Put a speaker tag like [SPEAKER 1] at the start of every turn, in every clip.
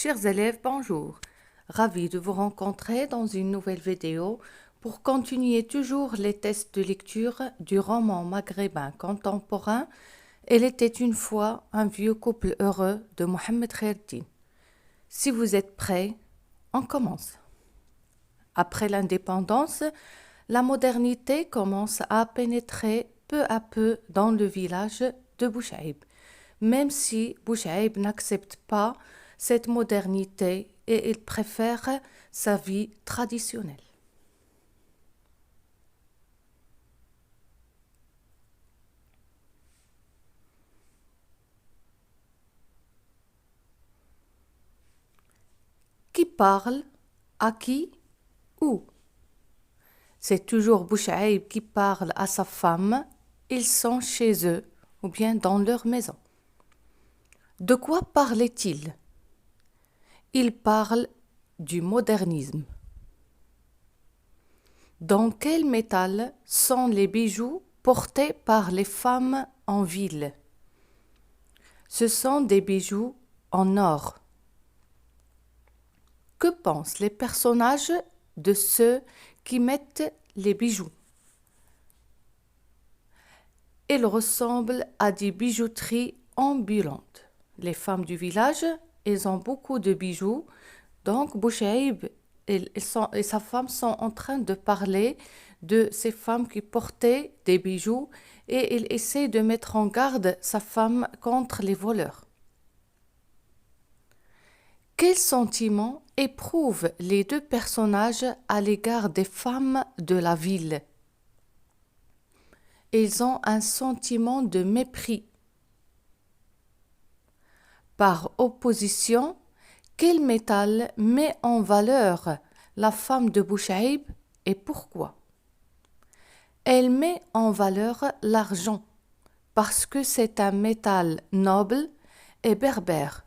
[SPEAKER 1] Chers élèves, bonjour. Ravi de vous rencontrer dans une nouvelle vidéo pour continuer toujours les tests de lecture du roman maghrébin contemporain Elle était une fois un vieux couple heureux de Mohamed Kherdin. Si vous êtes prêts, on commence. Après l'indépendance, la modernité commence à pénétrer peu à peu dans le village de Bouchaïb, même si Bouchaïb n'accepte pas cette modernité et il préfère sa vie traditionnelle. Qui parle, à qui, où? C'est toujours Bouchaïb qui parle à sa femme, ils sont chez eux ou bien dans leur maison. De quoi parlait-il? Il parle du modernisme. Dans quel métal sont les bijoux portés par les femmes en ville? Ce sont des bijoux en or. Que pensent les personnages de ceux qui mettent les bijoux? Ils ressemblent à des bijouteries ambulantes. Les femmes du village, elles ont beaucoup de bijoux. Donc, Bouchaïb et sa femme sont en train de parler de ces femmes qui portaient des bijoux et il essaie de mettre en garde sa femme contre les voleurs. Quel sentiment éprouvent les deux personnages à l'égard des femmes de la ville? Ils ont un sentiment de mépris. Par opposition, quel métal met en valeur la femme de Bouchaïb et pourquoi? Elle met en valeur l'argent parce que c'est un métal noble et berbère.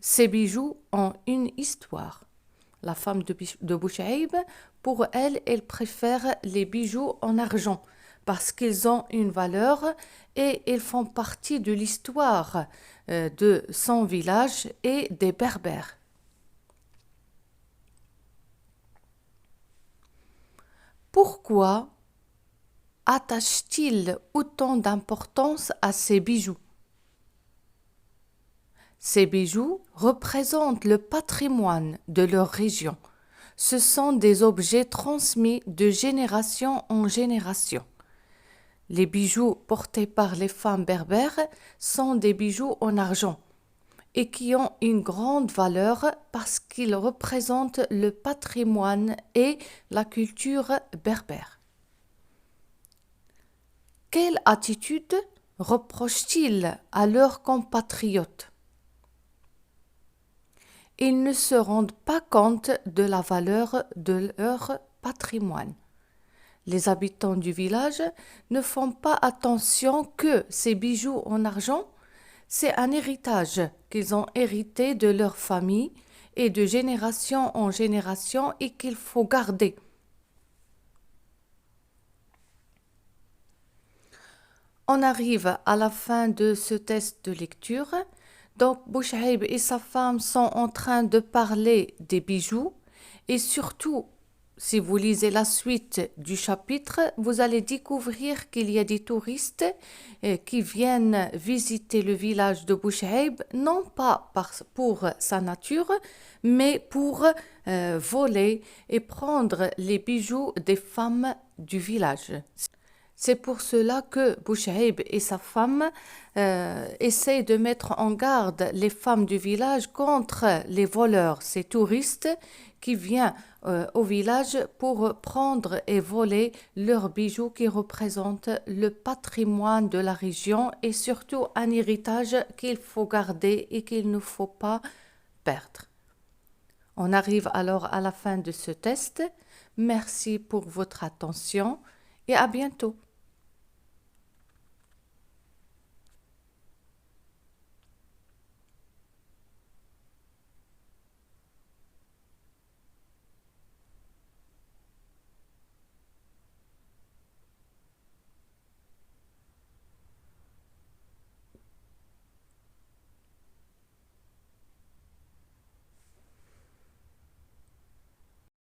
[SPEAKER 1] Ces bijoux ont une histoire. La femme de Bouchaïb, pour elle, elle préfère les bijoux en argent parce qu'ils ont une valeur et ils font partie de l'histoire de son village et des Berbères. Pourquoi attache-t-il autant d'importance à ces bijoux? Ces bijoux représentent le patrimoine de leur région. Ce sont des objets transmis de génération en génération. Les bijoux portés par les femmes berbères sont des bijoux en argent et qui ont une grande valeur parce qu'ils représentent le patrimoine et la culture berbère. Quelle attitude reprochent-ils à leurs compatriotes? Ils ne se rendent pas compte de la valeur de leur patrimoine. Les habitants du village ne font pas attention que ces bijoux en argent, c'est un héritage qu'ils ont hérité de leur famille et de génération en génération et qu'il faut garder. On arrive à la fin de ce test de lecture. Donc, Bouchaïb et sa femme sont en train de parler des bijoux et surtout, si vous lisez la suite du chapitre, vous allez découvrir qu'il y a des touristes qui viennent visiter le village de Bouchaïb, non pas pour sa nature, mais pour voler et prendre les bijoux des femmes du village. C'est pour cela que Bouchaïb et sa femme essayent de mettre en garde les femmes du village contre les voleurs, ces touristes qui viennent au village pour prendre et voler leurs bijoux qui représentent le patrimoine de la région et surtout un héritage qu'il faut garder et qu'il ne faut pas perdre. On arrive alors à la fin de ce test. Merci pour votre attention et à bientôt.